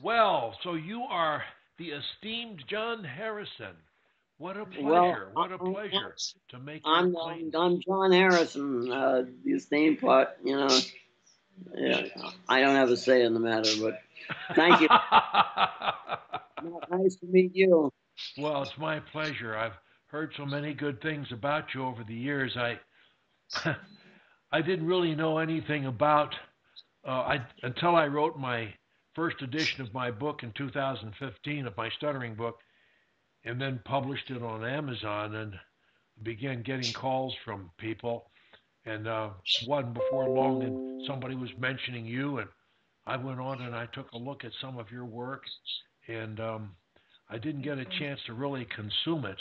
Well, so you are the esteemed John Harrison. What a Well, pleasure. What a pleasure to make your I'm acquaintance. I'm John Harrison. The esteemed part, yeah, I don't have a say in the matter, but thank you. Nice to meet you. Well, it's my pleasure. I've heard so many good things about you over the years. I didn't really know anything about until I wrote my first edition of my book in 2015 of my stuttering book, and then published it on Amazon and began getting calls from people. And one before long, and somebody was mentioning you, and I went on and I took a look at some of your work, and I didn't get a chance to really consume it,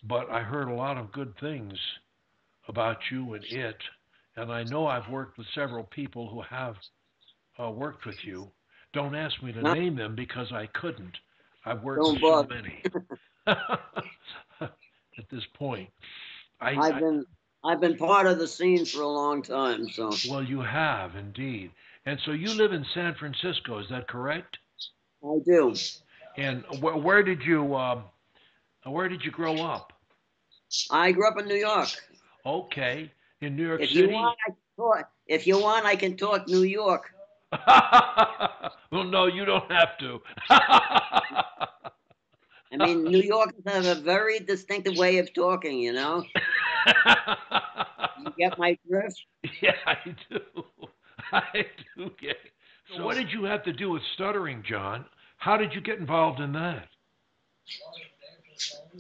but I heard a lot of good things about you and it, and I know I've worked with several people who have worked with you. Don't ask me to No, name them because I couldn't. I've worked with don't so bother. many at this point. I've I been I've been part of the scene for a long time, so Well, you have indeed. And so you live in San Francisco, is that correct? I do. And where did you grow up? I grew up in New York. Okay, in New York If you City. want, I can talk. If you want, I can talk New York. Well, no, you don't have to. I mean, New Yorkers have a very distinctive way of talking. You get my drift? Yeah, I do. I do get it. So what did you have to do with stuttering, John? How did you get involved in that?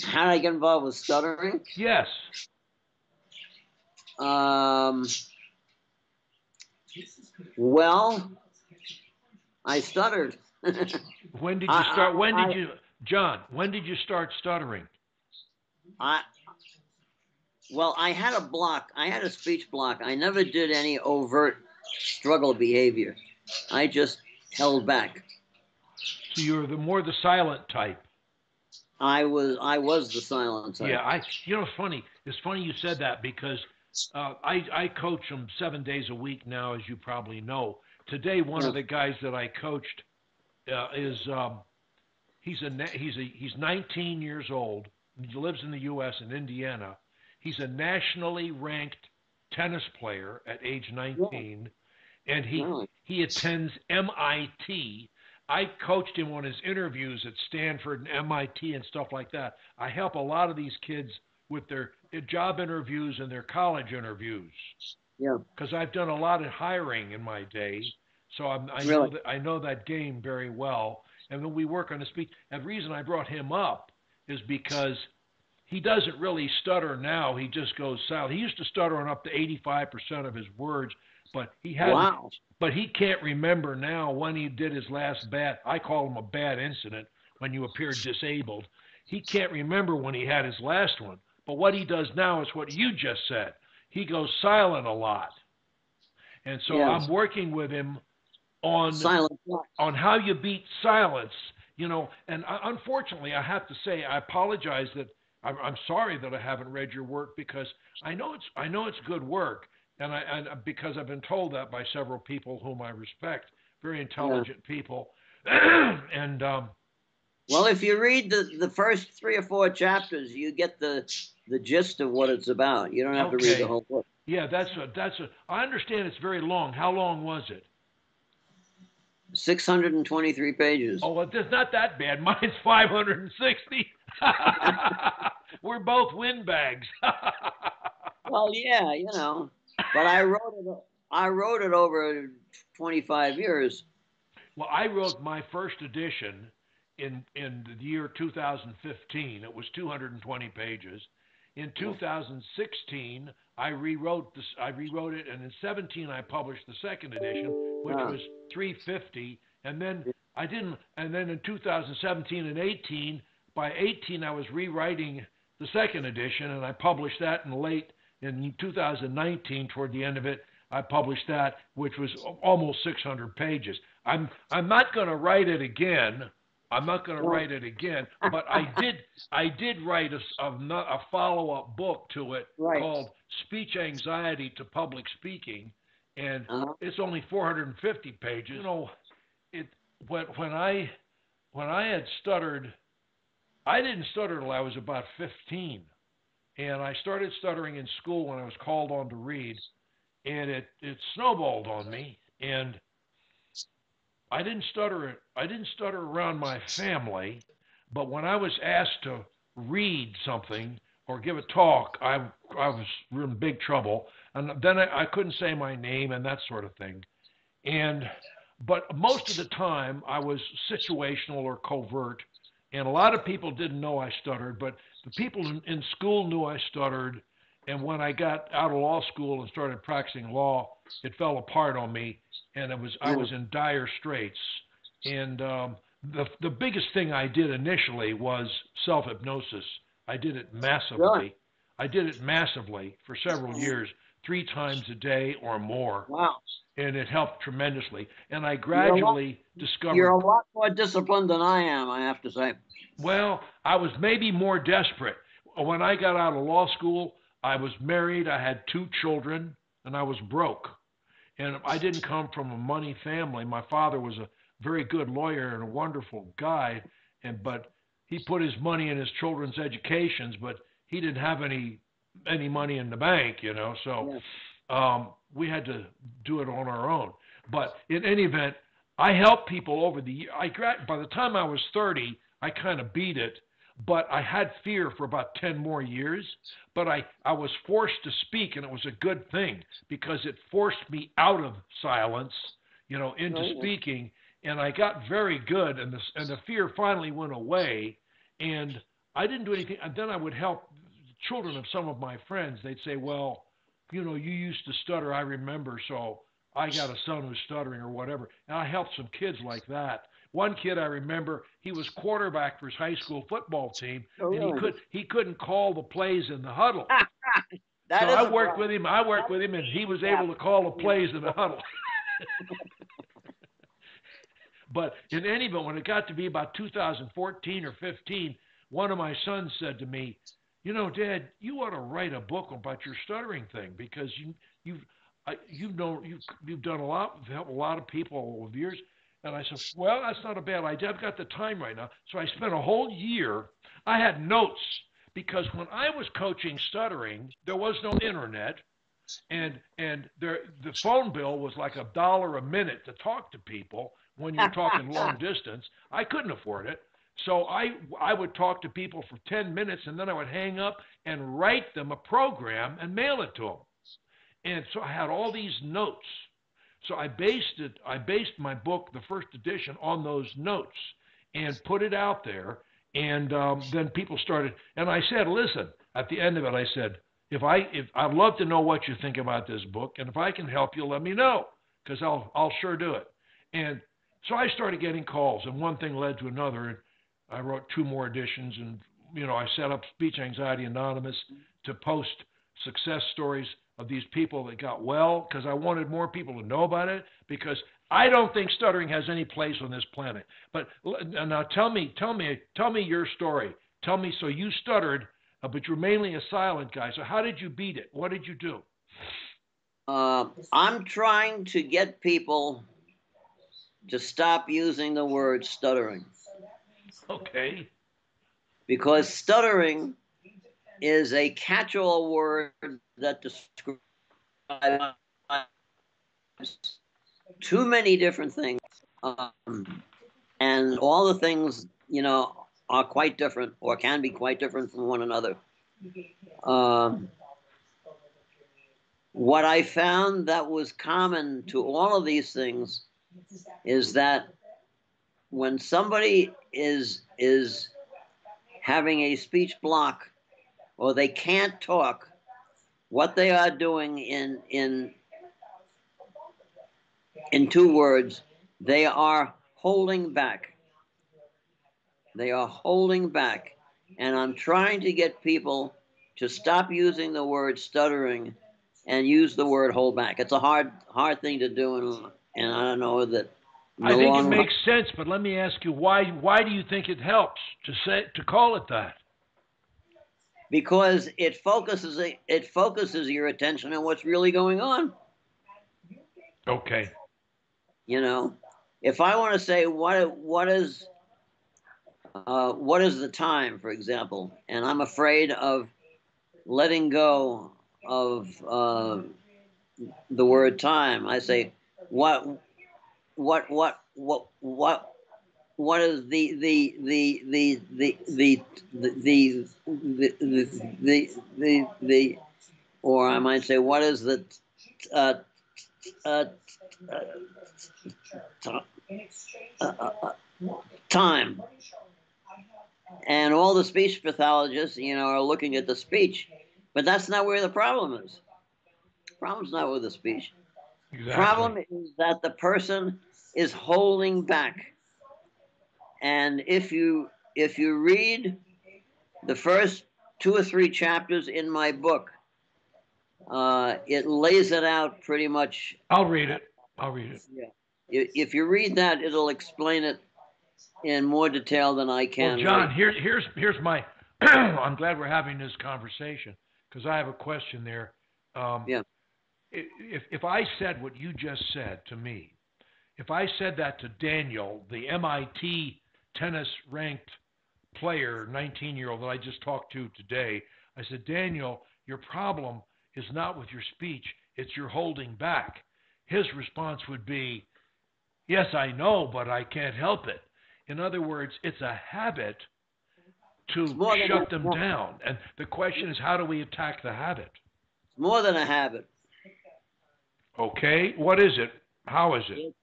How did I get involved with stuttering? Yes. Um, well, I stuttered. When did you I, start? When did I, you, John? When did you start stuttering? I, well, I had a block. I had a speech block. I never did any overt struggle behavior. I just held back. So you're the silent type. I was the silent Yeah, type. it's funny. It's funny you said that because I coach them 7 days a week now, as you probably know. Today, one Yeah. of the guys that I coached is he's 19 years old. He lives in the U.S. in Indiana. He's a nationally ranked tennis player at age Yeah. 19, and Really. he attends MIT. I coached him on his interviews at Stanford and MIT and stuff like that. I help a lot of these kids with their job interviews and their college interviews Yeah. because I've done a lot of hiring in my day, so Really. I know that game very well. And when we work on the speech, and the reason I brought him up is because he doesn't really stutter now. He just goes silent. He used to stutter on up to 85% of his words, but he hasn't. Wow. But he can't remember now when he did his last bad. I call him a bad incident when you appear disabled. He can't remember when he had his last one. But what he does now is what you just said. He goes silent a lot, and so I'm Yes. working with him on Silent block. how you beat silence. And unfortunately, I have to say, I apologize that I'm sorry that I haven't read your work because I know it's good work, and because I've been told that by several people whom I respect, very Yeah. intelligent people, and Well, if you read the first 3 or 4 chapters, you get the gist of what it's about. You don't have to read the okay, whole book. yeah, I understand it's very long. How long was it? 623 pages. Oh, well, it's not that bad. Mine's 560. We're both windbags. Well, yeah, but I wrote it over 25 years. Well, I wrote my first edition in the year 2015. It was 220 pages. In 2016, I rewrote it, and in 17 I published the second edition, which Uh, was 350. And then I didn't. And then in 2017 and 18, by 18 I was rewriting the second edition, and I published that in 2019. Toward the end of it, I published that, which was almost 600 pages. I'm not going to write it again. I'm not going to well, write it again, but I did write a follow-up book to it right. called Speech Anxiety to Public Speaking, and Uh-huh. it's only 450 pages. It when I had stuttered, I didn't stutter till I was about 15, and I started stuttering in school when I was called on to read, and it snowballed on me, and I didn't stutter. I didn't stutter around my family, but when I was asked to read something or give a talk, I was in big trouble, and then I couldn't say my name and that sort of thing. And but most of the time I was situational or covert, and a lot of people didn't know I stuttered, but the people in school knew I stuttered. And when I got out of law school and started practicing law, it fell apart on me, and I was in dire straits. And the biggest thing I did initially was self hypnosis. I did it Really? massively. I did it massively for several years, 3 times a day or more, Wow. and it helped tremendously. And I You're a lot, gradually you're discovered, a lot more disciplined than I am, I have to say. well, I was maybe more desperate. When I got out of law school, I was married, I had 2 children, and I was broke. And I didn't come from a money family. My father was a very good lawyer and a wonderful guy, but he put his money in his children's educations, but he didn't have any money in the bank, you know. So Yeah. we had to do it on our own. But in any event, I helped people over the year. By the time I was 30, I kind of beat it, but I had fear for about 10 more years. But I was forced to speak, and it was a good thing because it forced me out of silence, into Right. speaking, and I got very good, and the fear finally went away, and I didn't do anything. And then I would help children of some of my friends. They'd say, well, you used to stutter, I remember, so I got a son who's stuttering or whatever. And I helped some kids like that. One kid I remember, he was quarterback for his high school football team, Oh, and really? he couldn't call the plays in the huddle. So That is a problem. I worked That with is him, and he was a able handicap. to call the Yeah. plays in the huddle. But in any event, when it got to be about 2014 or 15, one of my sons said to me, Dad, you ought to write a book about your stuttering thing because you've you've done a lot, you've helped a lot of people over the years. And I said, well, that's not a bad idea. I've got the time right now. So I spent a whole year. I had notes because when I was coaching stuttering, there was no internet, and the phone bill was like $1 a minute to talk to people when you're talking long distance. I couldn't afford it. So I would talk to people for 10 minutes, and then I would hang up and write them a program and mail it to them. And so I had all these notes. So I based my book, the first edition, on those notes and put it out there. And then people started, and I said, listen, at the end of it, I said, if I'd love to know what you think about this book, and if I can help you, let me know, because I'll sure do it. And so I started getting calls, and one thing led to another, and I wrote 2 more editions, and I set up Speech Anxiety Anonymous to post success stories of these people that got well, because I wanted more people to know about it, because I don't think stuttering has any place on this planet. But now tell me your story. Tell me, so you stuttered, but you're mainly a silent guy. So how did you beat it? What did you do? I'm trying to get people to stop using the word stuttering Okay. because stuttering is a catch-all word that describes too many different things. And all the things, are quite different or can be quite different from one another. Um, what I found that was common to all of these things is that when somebody is having a speech block or they can't talk, what they are doing in 2 words, they are holding back. They are holding back. And I'm trying to get people to stop using the word stuttering and use the word hold back. It's a hard thing to do, and I don't know that in I the think it long run, makes sense, but let me ask you, why do you think it helps to call it that? because it focuses your attention on what's really going on. Okay. You know, If I want to say what is the time, for example, and I'm afraid of letting go of the word time, I say what what what what what what is the or I might say what is the uh, uh, time, and all the speech pathologists, are looking at the speech, but that's not where the problem is. The problem's not with the speech. Exactly. Problem is that the person is holding back. And if you read the first 2 or 3 chapters in my book, it lays it out pretty much. I'll read it. I'll read it. Yeah. If you read that, it'll explain it in more detail than I can. Well, John, here's my. I'm glad we're having this conversation because I have a question there. Yeah. If I said what you just said to me, if I said that to Daniel, the MIT tennis ranked player, 19-year-old that I just talked to today, I said, Daniel, your problem is not with your speech, it's your holding back. His response would be, yes, I know, but I can't help it. In other words, it's a habit to shut them down. And the question is, how do we attack the habit? It's more than a habit. Okay, what is it? How is it?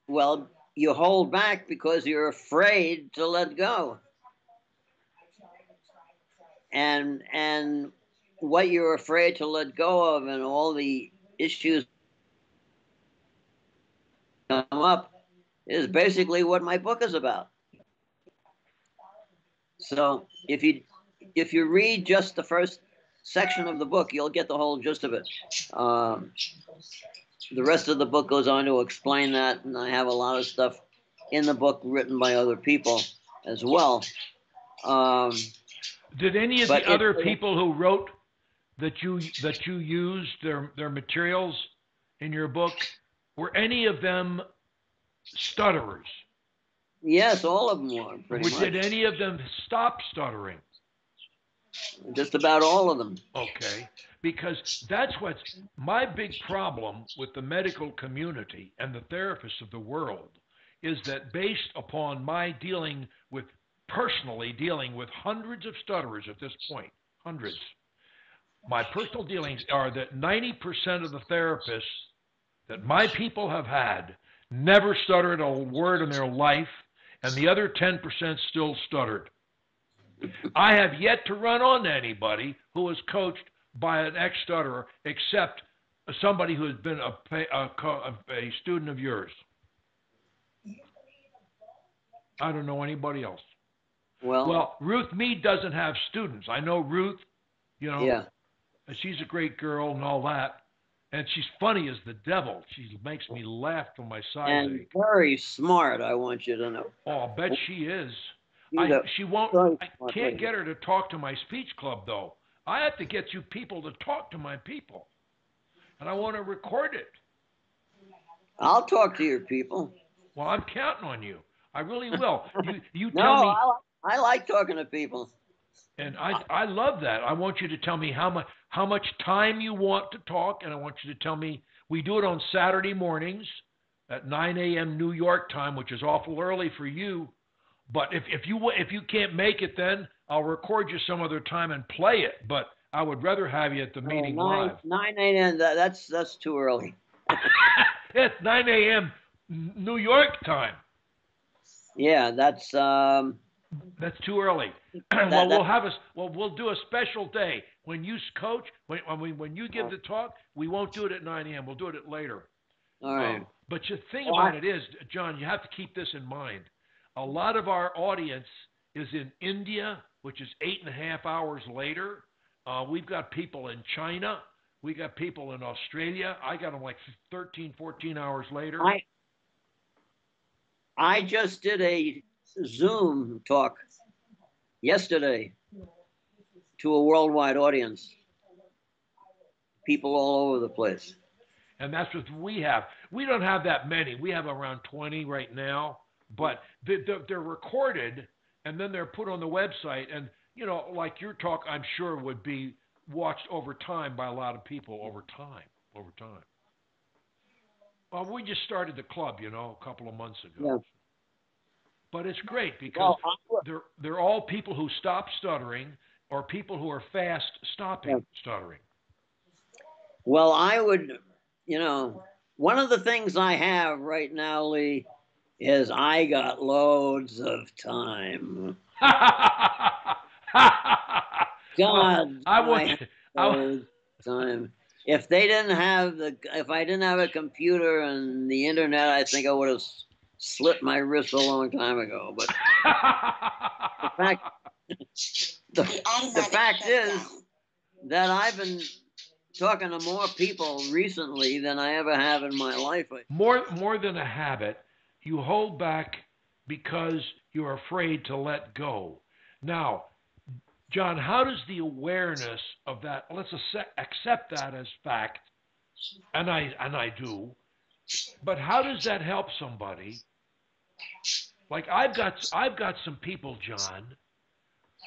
Well, you hold back because you're afraid to let go. And what you're afraid to let go of and all the issues come up is basically what my book is about. So if you read just the first section of the book, you'll get the whole gist of it. The rest of the book goes on to explain that, and I have a lot of stuff in the book written by other people as well. Did any of the other people who wrote that you used their materials in your book, were any of them stutterers? Yes, all of them were, pretty much. Did any of them stop stuttering? Just about all of them. Okay, because that's what's my big problem with the medical community and the therapists of the world, is that based upon my personally dealing with hundreds of stutterers at this point, hundreds, my personal dealings are that 90% of the therapists that my people have had never stuttered a word in their life, and the other 10% still stuttered. I have yet to run on anybody who was coached by an ex-stutterer, except somebody who has been a student of yours. I don't know anybody else. Well, Ruth Mead doesn't have students. I know Ruth, Yeah. She's a great girl and all that. And she's funny as the devil. She makes me laugh till my sides ache. And very smart, I want you to know. Oh, I'll bet she is. I can't get her to talk to my speech club, though. I have to get you people to talk to my people. And I want to record it. I'll talk to your people. Well, I'm counting on you. I really will. You tell me. I like talking to people. And I love that. I want you to tell me how much time you want to talk, and I want you to tell me. We do it on Saturday mornings at 9 a.m. New York time, which is awful early for you. But if you can't make it, then I'll record you some other time and play it. But I would rather have you at the meeting live. 9 a.m. That's too early. It's 9 a.m. New York time. Yeah, that's too early. We'll do a special day when you coach. When you give the talk, we won't do it at 9 a.m. We'll do it later. All right. But the thing about it is, John, you have to keep this in mind. A lot of our audience is in India, which is 8.5 hours later. We've got people in China. We got people in Australia. I got them like 13, 14 hours later. I just did a Zoom talk yesterday to a worldwide audience. People all over the place. And that's what we have. We don't have that many. We have around 20 right now, but they're recorded and then they're put on the website. And, you know, like your talk, I'm sure would be watched over time by a lot of people over time. Well, we just started the club, you know, a couple of months ago. Yeah. But it's great because Well, they're all people who stop stuttering or people who are fast stopping stuttering. well, I would, you know, one of the things I have right now, Lee, is I got loads of time. Well, God, I I want have you. loads of time. If I didn't have a computer and the internet, I think I would have slit my wrist a long time ago. But the fact, the fact is that I've been talking to more people recently than I ever have in my life. More than a habit, you hold back because you're afraid to let go. Now, John, how does the awareness of that, let's accept that as fact, and I do, but how does that help somebody? Like I've got some people, John,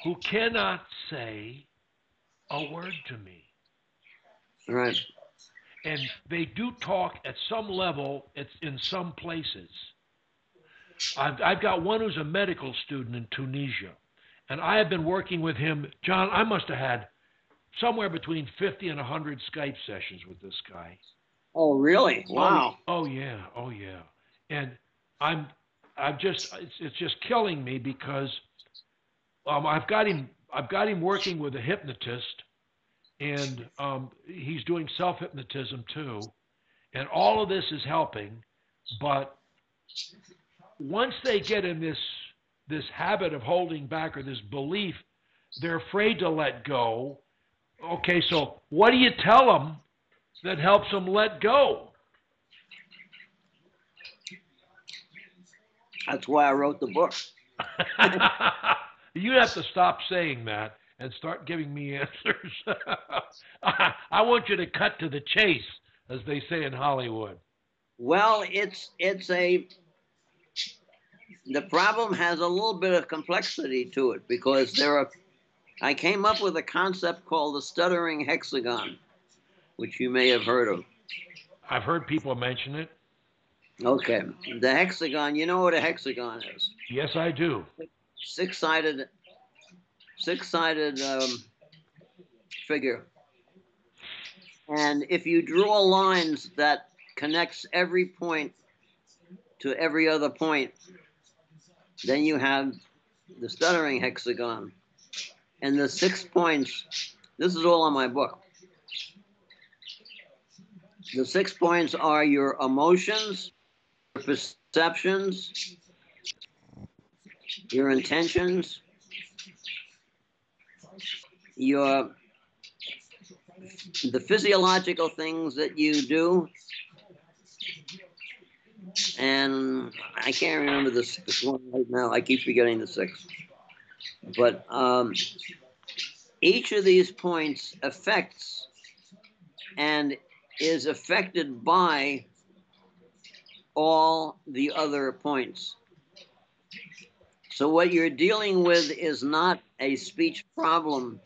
who cannot say a word to me. Right. And they do talk at some level, it's in some places. I've got one who's a medical student in Tunisia, and I have been working with him. John, I must have had somewhere between 50 and 100 Skype sessions with this guy. Oh, really? Wow. Oh yeah. And I'm just, it's just killing me because I've got him working with a hypnotist, and he's doing self-hypnotism too, and all of this is helping, but once they get in this habit of holding back or this belief, they're afraid to let go. Okay, so what do you tell them that helps them let go? That's why I wrote the book. You have to stop saying that and start giving me answers. I want you to cut to the chase, as they say in Hollywood. Well, the problem has a little bit of complexity to it because I came up with a concept called the stuttering hexagon, which you may have heard of. I've heard people mention it. Okay. The hexagon, you know what a hexagon is? Yes, I do. Six-sided figure. And if you draw lines that connects every point to every other point, then you have the stuttering hexagon. And the 6 points, this is all on my book. The 6 points are your emotions, your perceptions, your intentions, the physiological things that you do, and I can't remember this one right now. I keep forgetting the 6. But each of these points affects and is affected by all the other points. So what you're dealing with is not a speech problem,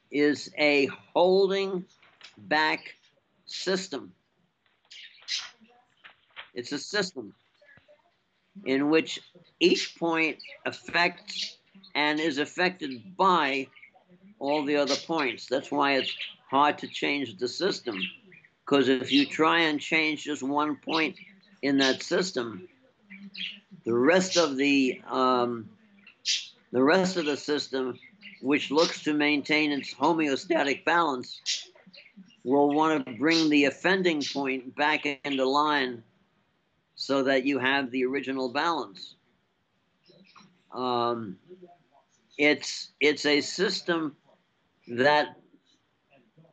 is a holding back system. It's a system in which each point affects and is affected by all the other points. That's why it's hard to change the system, because if you try and change just one point in that system, the rest of the system, which looks to maintain its homeostatic balance, will want to bring the offending point back into line so that you have the original balance. It's a system that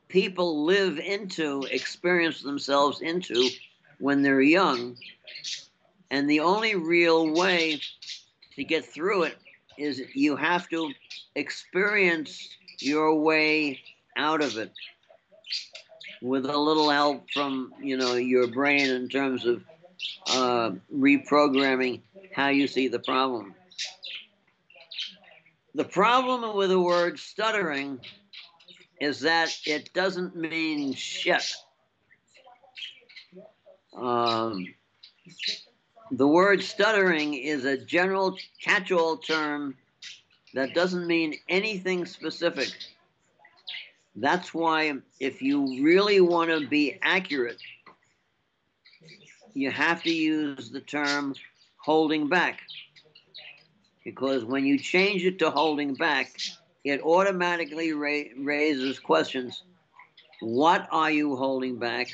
people live into, experience themselves into when they're young, and the only real way to get through it is you have to experience your way out of it. with a little help from, your brain in terms of reprogramming how you see the problem. The problem with the word stuttering is that it doesn't mean shit. The word stuttering is a general catch-all term that doesn't mean anything specific. That's why if you really want to be accurate, you have to use the term holding back. Because when you change it to holding back, it automatically raises questions. What are you holding back?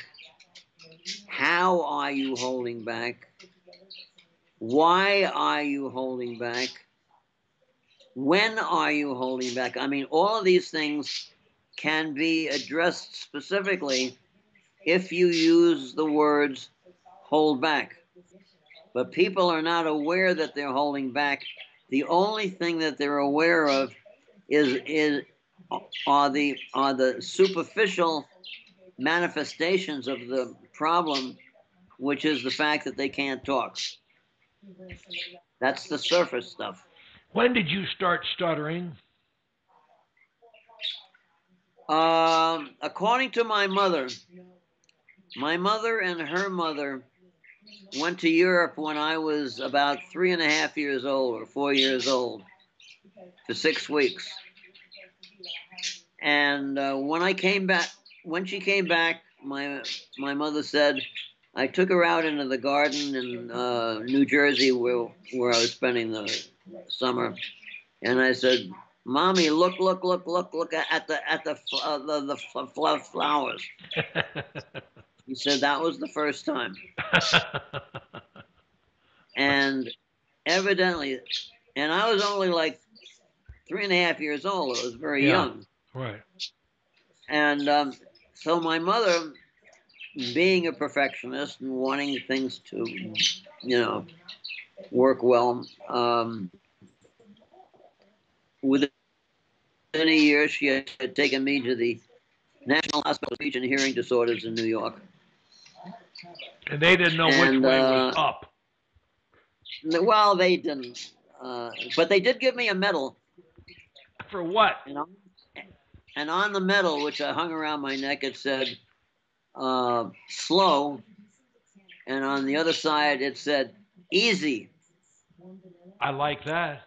How are you holding back? Why are you holding back? When are you holding back? I mean, all of these things can be addressed specifically if you use the words hold back. But people are not aware that they're holding back. The only thing that they're aware of are the superficial manifestations of the problem, which is the fact that they can't talk. That's the surface stuff. When did you start stuttering? According to my mother and her mother went to Europe when I was about 3.5 years old or 4 years old for 6 weeks. And when she came back, my mother said, I took her out into the garden in New Jersey where I was spending the summer, and I said, "Mommy, look at the flowers." He said that was the first time, and evidently, and I was only like 3.5 years old. I was very young, right? And so my mother, being a perfectionist and wanting things to, work well, within a year, she had taken me to the National Hospital of Speech and Hearing Disorders in New York. And they didn't know which way was up. Well, they didn't. But they did give me a medal. For what? And on the medal, which I hung around my neck, it said, slow. And on the other side, it said, easy. I like that.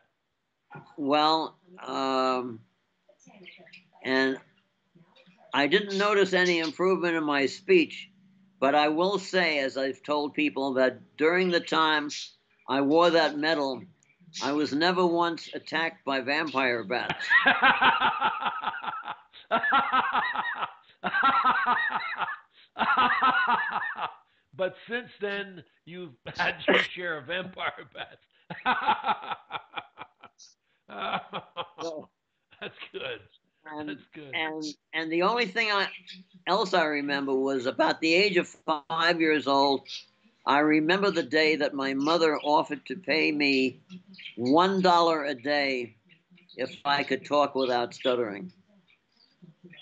Well, and I didn't notice any improvement in my speech, but I will say, as I've told people, that during the time I wore that medal, I was never once attacked by vampire bats. But since then, you've had your share of vampire bats. That's good. That's good. And the only thing else I remember was about the age of 5 years old. I remember the day that my mother offered to pay me $1 a day if I could talk without stuttering.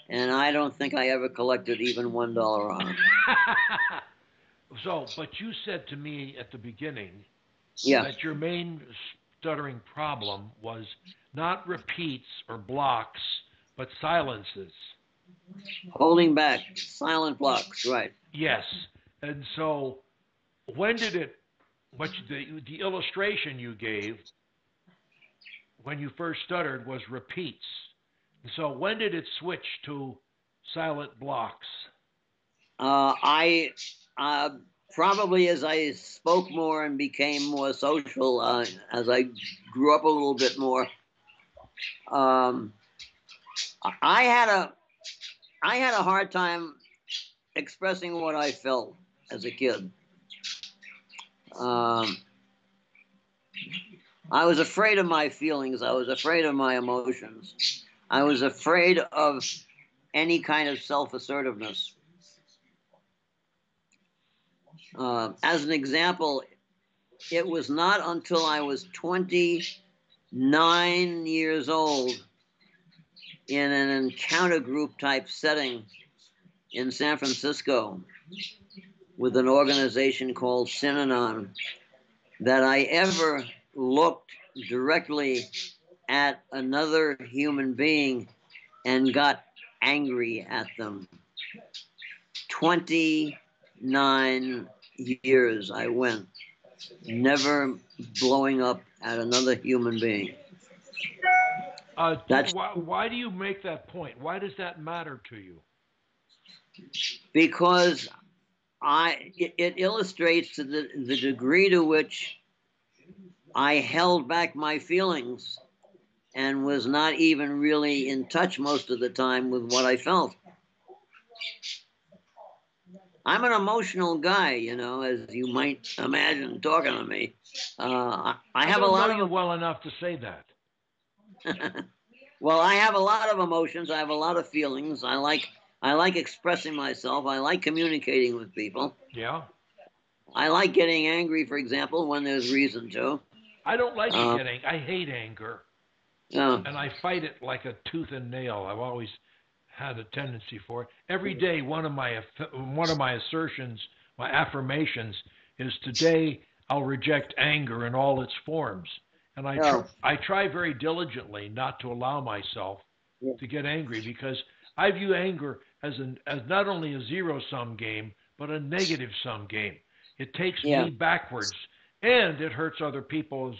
And I don't think I ever collected even $1 on it. So, but you said to me at the beginning that your main stuttering problem was not repeats or blocks, but silences. Holding back, silent blocks, right. Yes. And so when did it, the illustration you gave when you first stuttered was repeats. And so when did it switch to silent blocks? I probably as I spoke more and became more social, as I grew up a little bit more, I had a hard time expressing what I felt as a kid. I was afraid of my feelings. I was afraid of my emotions. I was afraid of any kind of self-assertiveness. As an example, it was not until I was 29 years old in an encounter group type setting in San Francisco with an organization called Synanon that I ever looked directly at another human being and got angry at them. 29 years I went, never blowing up at another human being. Why do you make that point? Why does that matter to you? Because it illustrates the degree to which I held back my feelings and was not even really in touch most of the time with what I felt. I'm an emotional guy, you know, as you might imagine talking to me. I have a lot of of well enough to say that. Well, I have a lot of emotions. I have a lot of feelings. I like expressing myself. I like communicating with people. Yeah. I like getting angry, for example, when there's reason to. I don't like to get angry. I hate anger. Yeah. And I fight it like a tooth and nail. I've always had a tendency for it. Every day, one of my assertions, my affirmations, is today I'll reject anger in all its forms. And I try very diligently not to allow myself to get angry, because I view anger as not only a zero-sum game, but a negative-sum game. It takes me backwards, and it hurts other people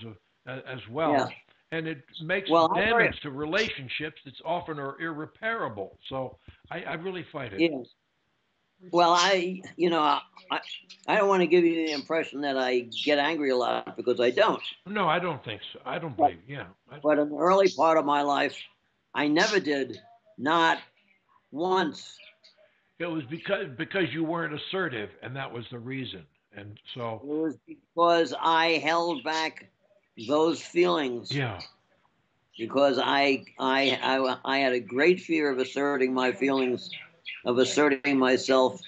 as well. Yeah. And it makes damage to relationships that's often are irreparable. So I really fight it. Yes. Well, I don't want to give you the impression that I get angry a lot, because I don't. No, I don't think so. I don't believe. Yeah. But in the early part of my life, I never did, not once. It was because you weren't assertive, and that was the reason. And so it was because I held back those feelings. Yeah. Because I had a great fear of asserting my feelings, of asserting myself,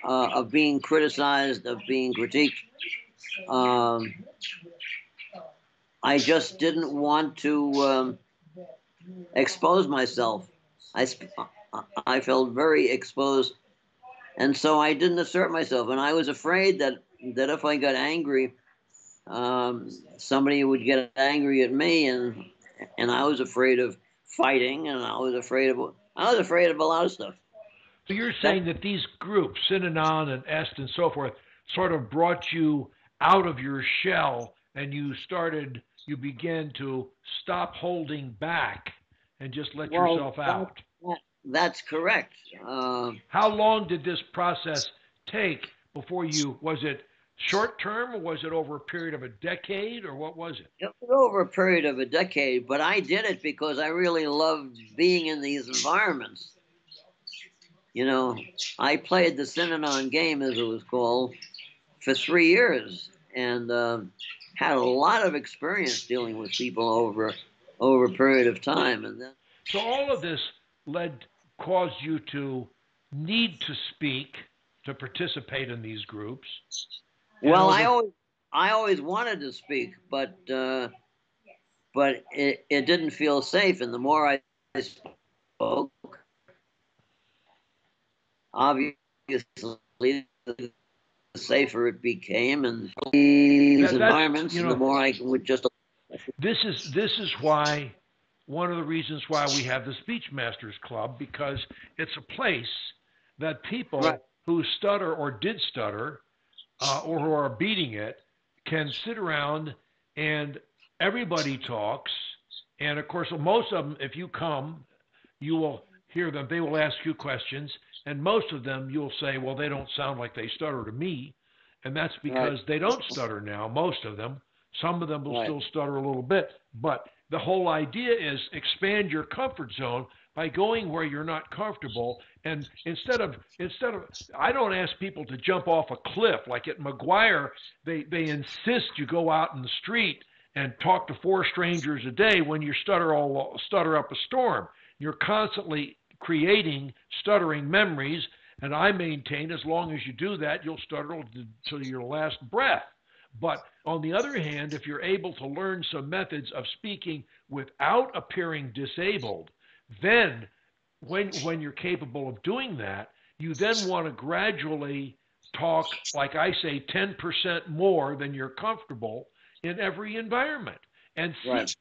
of being criticized, of being critiqued. I just didn't want to expose myself. I felt very exposed, and so I didn't assert myself. And I was afraid that if I got angry, somebody would get angry at me, and I was afraid of fighting, and I was afraid of a lot of stuff. So you're saying that these groups, Synanon and Est and so forth, sort of brought you out of your shell, and you began to stop holding back and just let yourself out. That's correct. How long did this process take before was it short term, or was it over a period of a decade, or what was it? It was over a period of a decade, but I did it because I really loved being in these environments. You know, I played the Synanon game, as it was called, for 3 years, and had a lot of experience dealing with people over a period of time. And then, so all of this caused you to need to speak, to participate in these groups. Well, I always wanted to speak, but it didn't feel safe. And the more I spoke, obviously, the safer it became, and these environments, the more I would just. This is why, one of the reasons why we have the Speech Masters Club, because it's a place that people who stutter or did stutter, or who are beating it, can sit around and everybody talks. And of course, most of them, if you come, you will hear them. They will ask you questions, and most of them you'll say, well, they don't sound like they stutter to me. And that's because they don't stutter now, most of them. Some of them will still stutter a little bit. But the whole idea is expand your comfort zone by going where you're not comfortable. And instead of, I don't ask people to jump off a cliff. Like at McGuire, they insist you go out in the street and talk to 4 strangers a day when you stutter up a storm. You're constantly creating stuttering memories. And I maintain as long as you do that, you'll stutter till your last breath. But on the other hand, if you're able to learn some methods of speaking without appearing disabled, then when you're capable of doing that, You then want to gradually talk, like I say, 10% more than you're comfortable in every environment, and Right.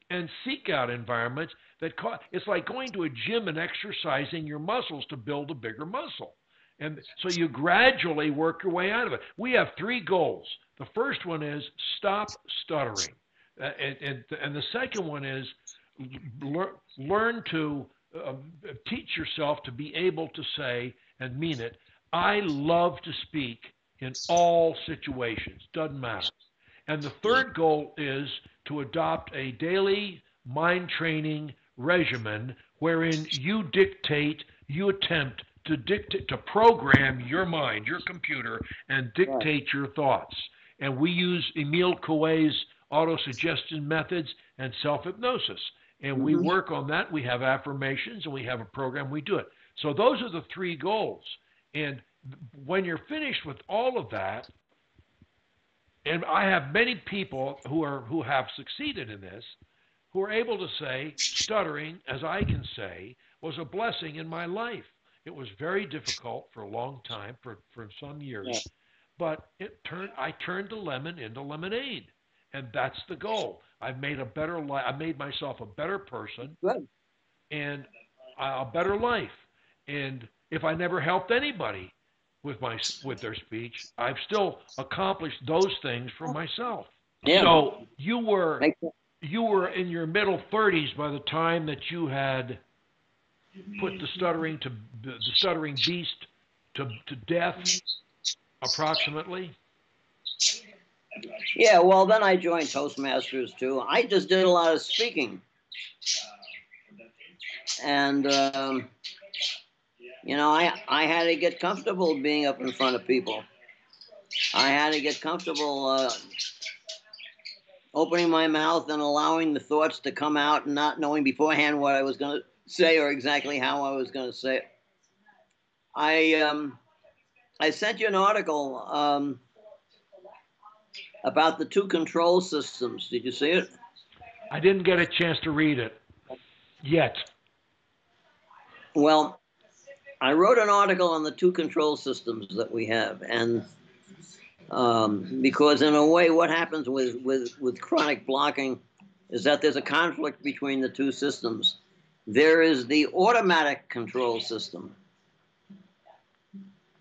seek out environments that it's like going to a gym and exercising your muscles to build a bigger muscle. And so you gradually work your way out of it. We have three goals. The first one is stop stuttering. And the second one is learn to teach yourself to be able to say and mean it, I love to speak in all situations, doesn't matter. And the third goal is to adopt a daily mind training regimen wherein you attempt to program your mind, your computer, and dictate your thoughts. And we use Emile Coué's autosuggestion methods and self-hypnosis. And we work on that. We have affirmations and we have a program. We do it. So those are the three goals. And when you're finished with all of that, and I have many people who have succeeded in this, who are able to say, stuttering, as I can say, was a blessing in my life. It was very difficult for a long time, for some years, but I turned the lemon into lemonade, and that's the goal. I've made a better life. I made myself a better person, and a better life. And if I never helped anybody with their speech, I've still accomplished those things for myself. Yeah. So you were in your middle 30s by the time that you had put the stuttering beast to death, approximately. Yeah, well, then I joined Toastmasters too. I just did a lot of speaking. And, you know, I had to get comfortable being up in front of people. I had to get comfortable opening my mouth and allowing the thoughts to come out and not knowing beforehand what I was going to say or exactly how I was going to say it. I sent you an article about the two control systems. Did you see it? I didn't get a chance to read it yet. Well, I wrote an article on the two control systems that we have, and because in a way, what happens with chronic blocking is that there's a conflict between the two systems. There is the automatic control system,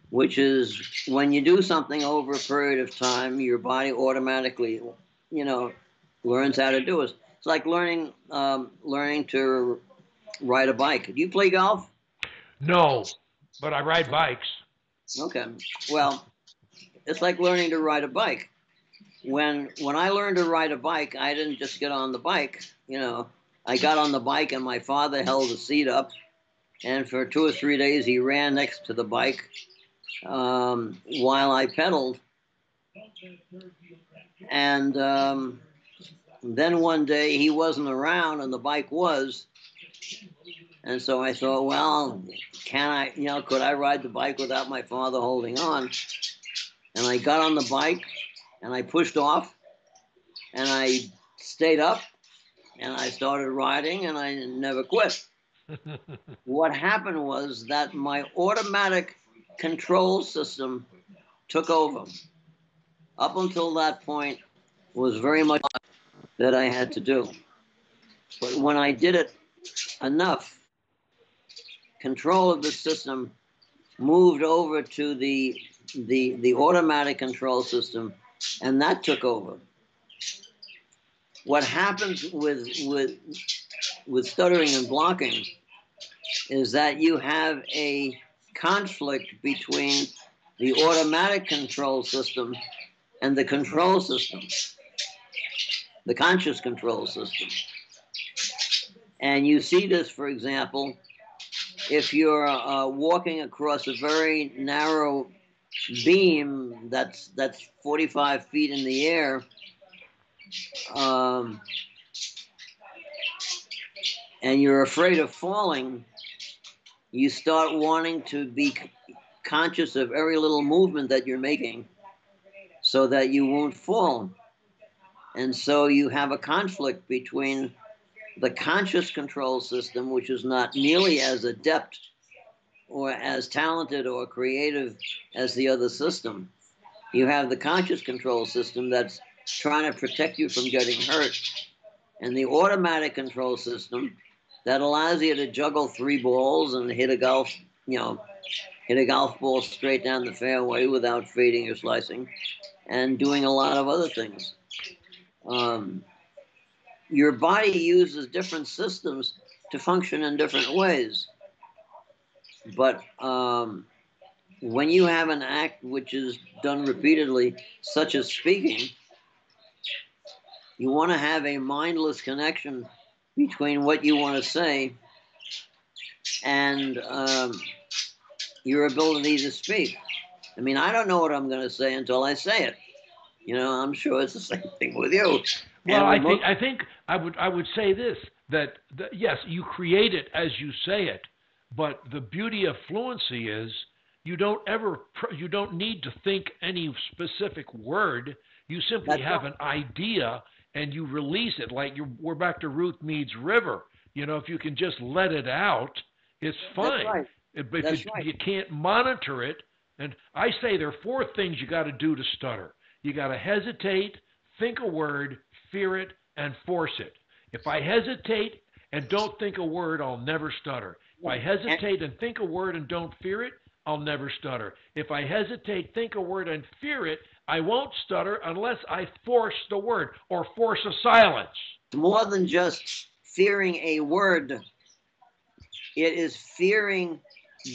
which is when you do something over a period of time, your body automatically, you know, learns how to do it. It's like learning to ride a bike. Do you play golf? No, but I ride bikes. Okay. Well, it's like learning to ride a bike. When I learned to ride a bike, I didn't just get on the bike. You know, I got on the bike and my father held the seat up, and for 2 or 3 days he ran next to the bike while I pedaled. And then one day he wasn't around and the bike was. And so I thought, well, could I ride the bike without my father holding on? And I got on the bike and I pushed off and I stayed up and I started riding and I never quit. What happened was that my automatic control system took over. Up until that point was very much that I had to do. But when I did it enough, control of the system moved over to the automatic control system, and that took over. What happens with stuttering and blocking is that you have a conflict between the automatic control system and the control system, the conscious control system. And you see this, for example, if you're walking across a very narrow beam that's 45 feet in the air, and you're afraid of falling, you start wanting to be conscious of every little movement that you're making so that you won't fall. And so you have a conflict between the conscious control system, which is not nearly as adept or as talented or creative as the other system. You have the conscious control system that's trying to protect you from getting hurt, and the automatic control system that allows you to juggle three balls and hit a golf ball straight down the fairway without fading or slicing, and doing a lot of other things. Um, your body uses different systems to function in different ways, but when you have an act which is done repeatedly, such as speaking, you want to have a mindless connection between what you want to say and your ability to speak. I mean, I don't know what I'm going to say until I say it. I'm sure it's the same thing with you. Well, I think I would say this, that yes, you create it as you say it, but the beauty of fluency is you don't need to think any specific word. You simply have an idea and you release it. Like we're back to Ruth Mead's River. If you can just let it out, it's fine. That's right. But you can't monitor it. And I say there are four things you got to do to stutter. You got to hesitate, think a word, fear it, and force it. If I hesitate and don't think a word, I'll never stutter. If I hesitate and think a word and don't fear it, I'll never stutter. If I hesitate, think a word, and fear it, I won't stutter unless I force the word or force a silence. More than just fearing a word, it is fearing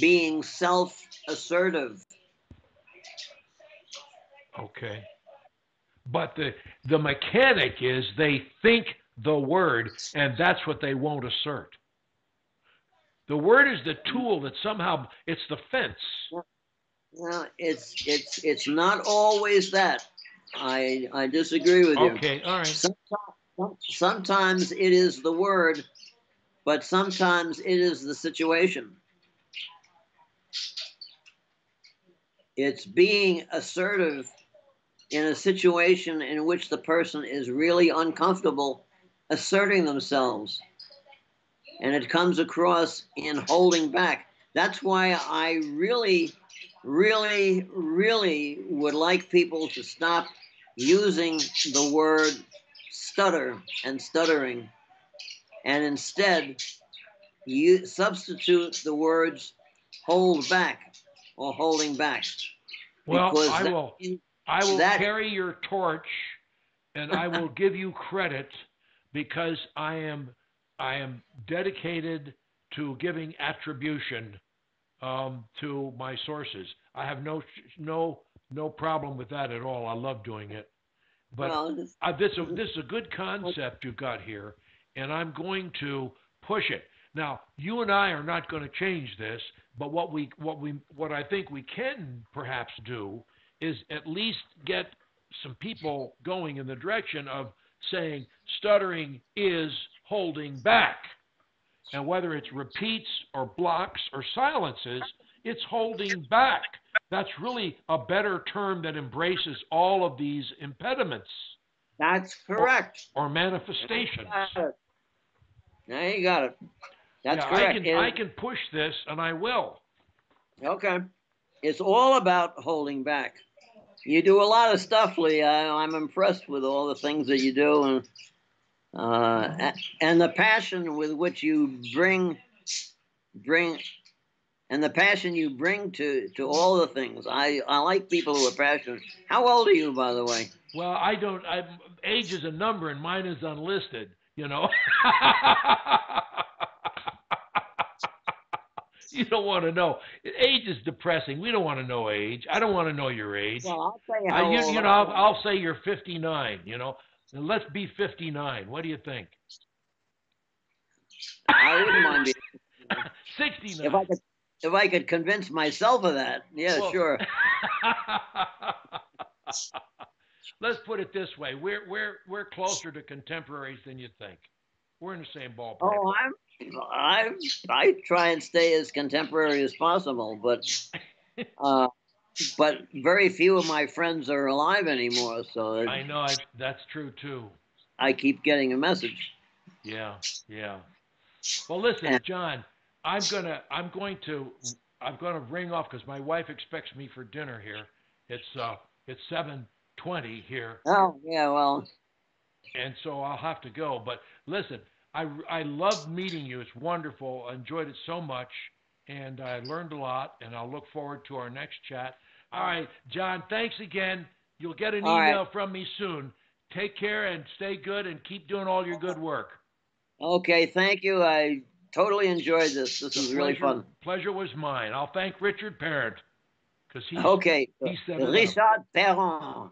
being self-assertive. Okay. But the mechanic is they think the word, and that's what they won't assert. The word is the tool that somehow, it's the fence. Well, it's not always that. I disagree with you. Okay, all right. Sometimes it is the word, but sometimes it is the situation. It's being assertive in a situation in which the person is really uncomfortable asserting themselves. And it comes across in holding back. That's why I really, really, really would like people to stop using the word stutter and stuttering, and instead you substitute the words hold back or holding back. Well, I will carry your torch, and I will give you credit because I am dedicated to giving attribution to my sources. I have no problem with that at all. I love doing it. But this is a good concept you've got here, and I'm going to push it. Now, you and I are not going to change this, but what I think we can perhaps do is at least get some people going in the direction of saying stuttering is holding back. And whether it's repeats or blocks or silences, it's holding back. That's really a better term that embraces all of these impediments. That's correct. Or manifestations. Now you got it. That's correct. I can push this, and I will. Okay. It's all about holding back. You do a lot of stuff, Lee. I'm impressed with all the things that you do, and the passion with which you bring, and the passion you bring to all the things. I like people who are passionate. How old are you, by the way? Well, age is a number, and mine is unlisted. You don't want to know. Age is depressing. We don't want to know age. I don't want to know your age. Well, I'll say how old I'll say you're 59. And let's be 59. What do you think? I wouldn't mind being 69. If I could convince myself of that, yeah, sure. Let's put it this way: we're closer to contemporaries than you think. We're in the same ballpark. Oh, I try and stay as contemporary as possible, but very few of my friends are alive anymore. So I know that's true too. I keep getting a message. Yeah. Well, listen, John, I'm going to I'm going to ring off because my wife expects me for dinner here. It's 7:20 here, Oh, yeah, well, and so I'll have to go. But listen, I love meeting you. It's wonderful. I enjoyed it so much, and I learned a lot. And I'll look forward to our next chat. All right, John. Thanks again. You'll get an all right. email from me soon. Take care and stay good, and keep doing all your good work. Okay, thank you. I totally enjoyed this. This The was really fun. pleasure was mine. I'll thank Richard Parent because Okay, he set it up. Richard Perron.